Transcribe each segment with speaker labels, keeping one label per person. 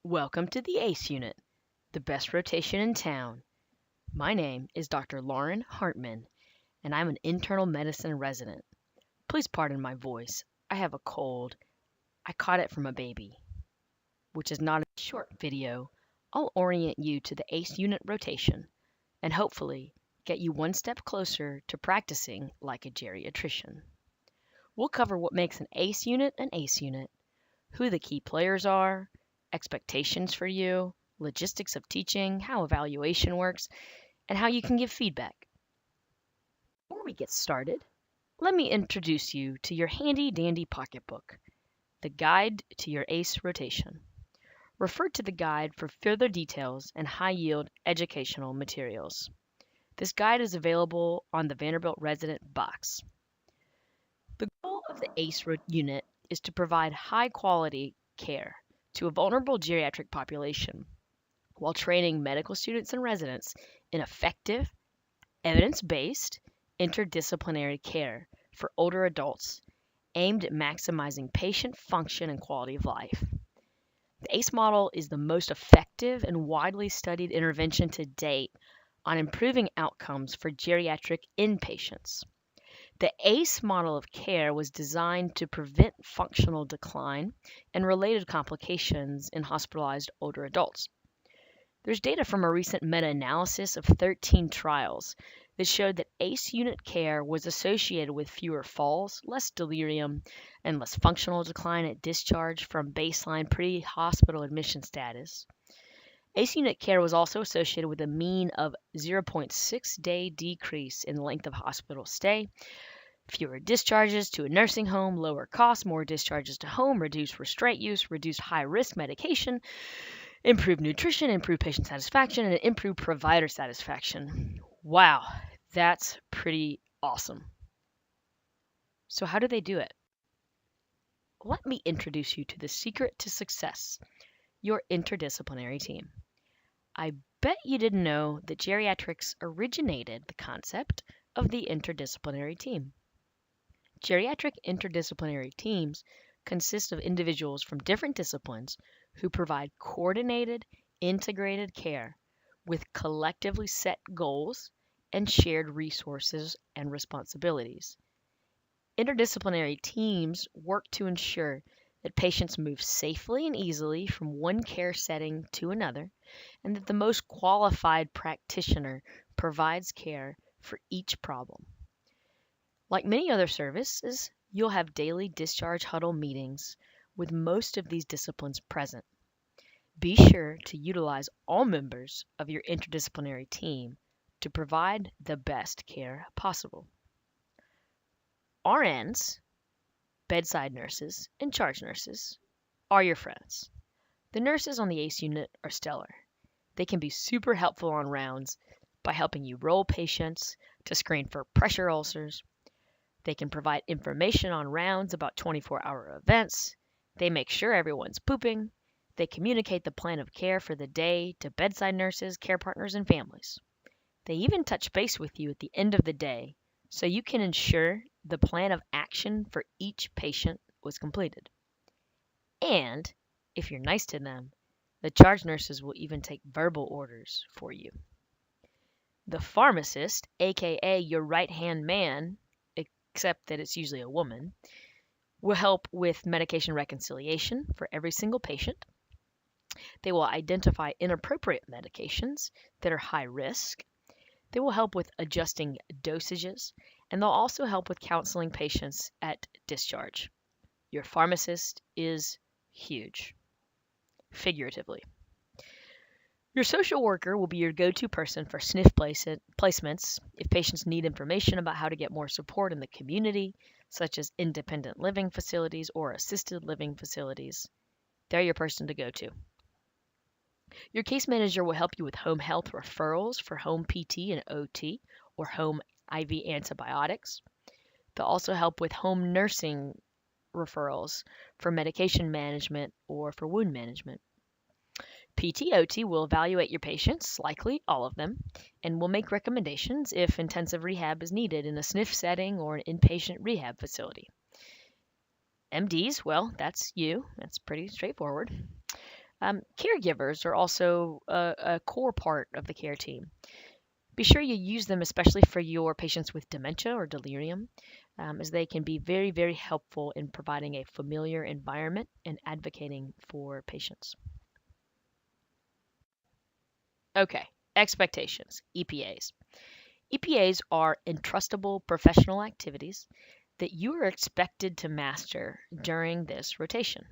Speaker 1: Welcome to the ACE unit, the best rotation in town. My name is Dr. Lauren Hartman, and I'm an internal medicine resident. Please pardon my voice. I have a cold. I caught it from a baby, which is not a short video. I'll orient you to the ACE unit rotation and hopefully get you one step closer to practicing like a geriatrician. We'll cover what makes an ACE unit, who the key players are, expectations for you, logistics of teaching, how evaluation works, and how you can give feedback. Before we get started, let me introduce you to your handy dandy pocketbook, the Guide to Your ACE Rotation. Refer to the guide for further details and high-yield educational materials. This guide is available on the Vanderbilt Resident box. The goal of the ACE unit is to provide high-quality care to a vulnerable geriatric population while training medical students and residents in effective, evidence-based, interdisciplinary care for older adults aimed at maximizing patient function and quality of life. The ACE model is the most effective and widely studied intervention to date on improving outcomes for geriatric inpatients. The ACE model of care was designed to prevent functional decline and related complications in hospitalized older adults. There's data from a recent meta-analysis of 13 trials that showed that ACE unit care was associated with fewer falls, less delirium, and less functional decline at discharge from baseline pre-hospital admission status. ACE unit care was also associated with a mean of 0.6-day decrease in length of hospital stay, fewer discharges to a nursing home, lower costs, more discharges to home, reduced restraint use, reduced high-risk medication, improved nutrition, improved patient satisfaction, and improved provider satisfaction. Wow, that's pretty awesome. So how do they do it? Let me introduce you to the secret to success, your interdisciplinary team. I bet you didn't know that geriatrics originated the concept of the interdisciplinary team. Geriatric interdisciplinary teams consist of individuals from different disciplines who provide coordinated, integrated care with collectively set goals and shared resources and responsibilities. Interdisciplinary teams work to ensure that patients move safely and easily from one care setting to another, and that the most qualified practitioner provides care for each problem. Like many other services, you'll have daily discharge huddle meetings with most of these disciplines present. Be sure to utilize all members of your interdisciplinary team to provide the best care possible. RNs, bedside nurses, and charge nurses are your friends. The nurses on the ACE unit are stellar. They can be super helpful on rounds by helping you roll patients to screen for pressure ulcers. They can provide information on rounds about 24-hour events. They make sure everyone's pooping. They communicate the plan of care for the day to bedside nurses, care partners, and families. They even touch base with you at the end of the day so you can ensure the plan of action for each patient was completed. And if you're nice to them, the charge nurses will even take verbal orders for you. The pharmacist, aka your right-hand man, except that it's usually a woman, will help with medication reconciliation for every single patient. They will identify inappropriate medications that are high risk. They will help with adjusting dosages, and they'll also help with counseling patients at discharge. Your pharmacist is huge, figuratively. Your social worker will be your go-to person for SNF placements if patients need information about how to get more support in the community, such as independent living facilities or assisted living facilities. They're your person to go to. Your case manager will help you with home health referrals for home PT and OT or home IV antibiotics. They'll also help with home nursing referrals for medication management or for wound management. PT/OT will evaluate your patients, likely all of them, and will make recommendations if intensive rehab is needed in a SNF setting or an inpatient rehab facility. MDs, well, that's you. That's pretty straightforward. Caregivers are also a core part of the care team. Be sure you use them especially for your patients with dementia or delirium, as they can be very, very helpful in providing a familiar environment and advocating for patients. Okay, expectations, EPAs. EPAs are entrustable professional activities that you are expected to master during this rotation.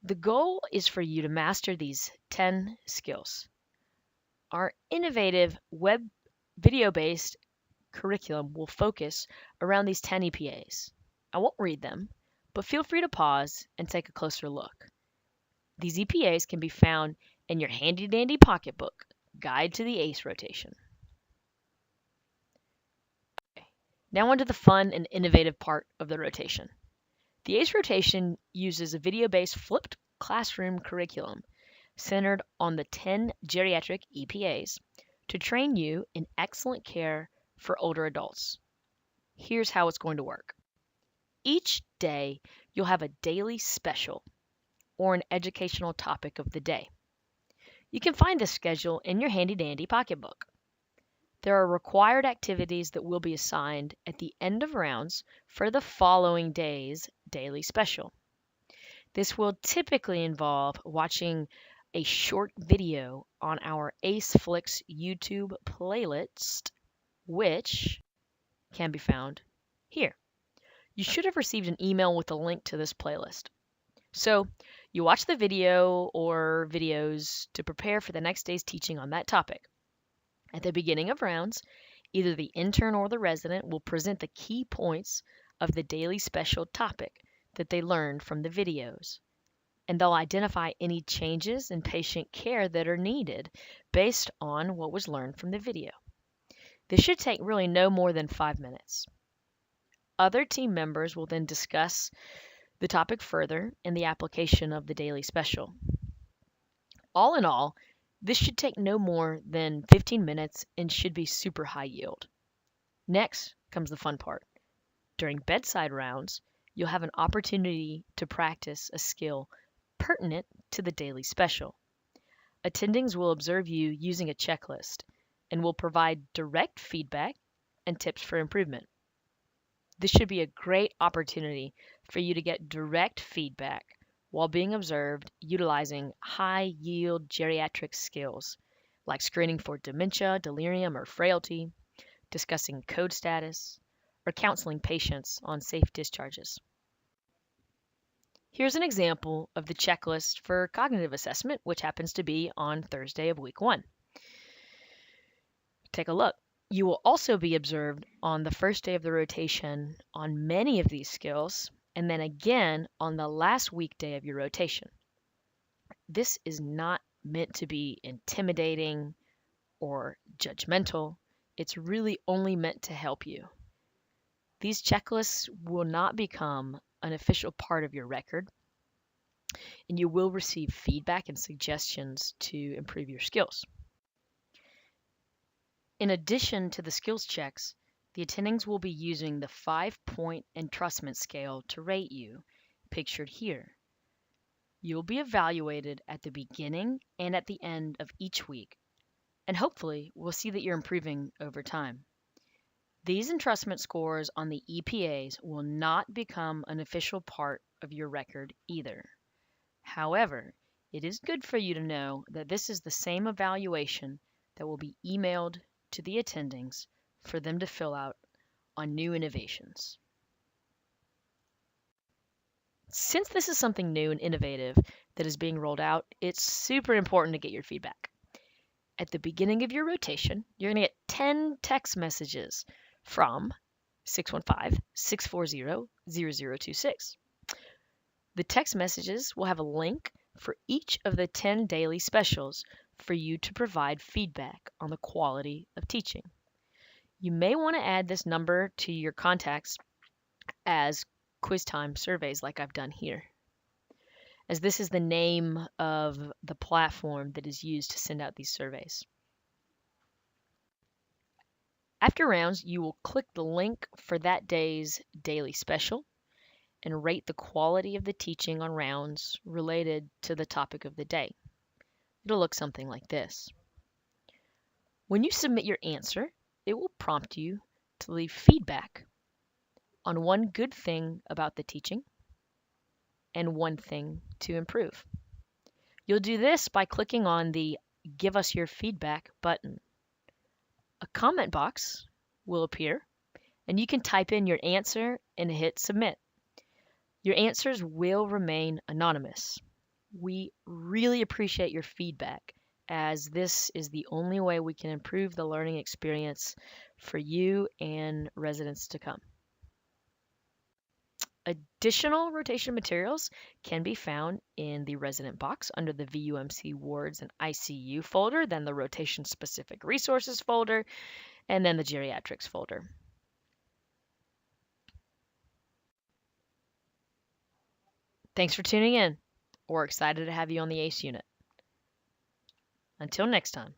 Speaker 1: The goal is for you to master these 10 skills. Our innovative web video based curriculum will focus around these 10 EPAs. I won't read them, but feel free to pause and take a closer look. These EPAs can be found in your handy dandy pocketbook, Guide to the ACE Rotation. Now onto the fun and innovative part of the rotation. The ACE rotation uses a video-based flipped classroom curriculum centered on the 10 geriatric EPAs to train you in excellent care for older adults. Here's how it's going to work. Each day, you'll have a daily special or an educational topic of the day. You can find this schedule in your handy-dandy pocketbook. There are required activities that will be assigned at the end of rounds for the following day's daily special. This will typically involve watching a short video on our Ace Flicks YouTube playlist, which can be found here. You should have received an email with a link to this playlist. So you watch the video or videos to prepare for the next day's teaching on that topic. At the beginning of rounds, either the intern or the resident will present the key points of the daily special topic that they learned from the videos, and they'll identify any changes in patient care that are needed based on what was learned from the video. This should take really no more than 5 minutes. Other team members will then discuss the topic further in the application of the daily special. All in all, this should take no more than 15 minutes and should be super high yield. Next comes the fun part. During bedside rounds, you'll have an opportunity to practice a skill pertinent to the daily special. Attendings will observe you using a checklist and will provide direct feedback and tips for improvement. This should be a great opportunity for you to get direct feedback while being observed utilizing high-yield geriatric skills like screening for dementia, delirium, or frailty, discussing code status, or counseling patients on safe discharges. Here's an example of the checklist for cognitive assessment, which happens to be on Thursday of week 1. Take a look. You will also be observed on the first day of the rotation on many of these skills, and then again on the last weekday of your rotation. This is not meant to be intimidating or judgmental. It's really only meant to help you. These checklists will not become an official part of your record, and you will receive feedback and suggestions to improve your skills. In addition to the skills checks, the attendings will be using the 5-point entrustment scale to rate you, pictured here. You'll be evaluated at the beginning and at the end of each week, and hopefully we'll see that you're improving over time. These entrustment scores on the EPAs will not become an official part of your record either. However, it is good for you to know that this is the same evaluation that will be emailed to the attendings for them to fill out on new innovations. Since this is something new and innovative that is being rolled out, it's super important to get your feedback. At the beginning of your rotation, you're going to get 10 text messages from 615-640-0026. The text messages will have a link for each of the 10 daily specials for you to provide feedback on the quality of teaching. You may want to add this number to your contacts as quiz time surveys like I've done here, as this is the name of the platform that is used to send out these surveys. After rounds, you will click the link for that day's daily special, and rate the quality of the teaching on rounds related to the topic of the day. It'll look something like this. When you submit your answer, it will prompt you to leave feedback on one good thing about the teaching and one thing to improve. You'll do this by clicking on the Give Us Your Feedback button. A comment box will appear, and you can type in your answer and hit Submit. Your answers will remain anonymous. We really appreciate your feedback, as this is the only way we can improve the learning experience for you and residents to come. Additional rotation materials can be found in the resident box under the VUMC wards and ICU folder, then the rotation specific resources folder, and then the geriatrics folder. Thanks for tuning in. We're excited to have you on the ACE unit. Until next time.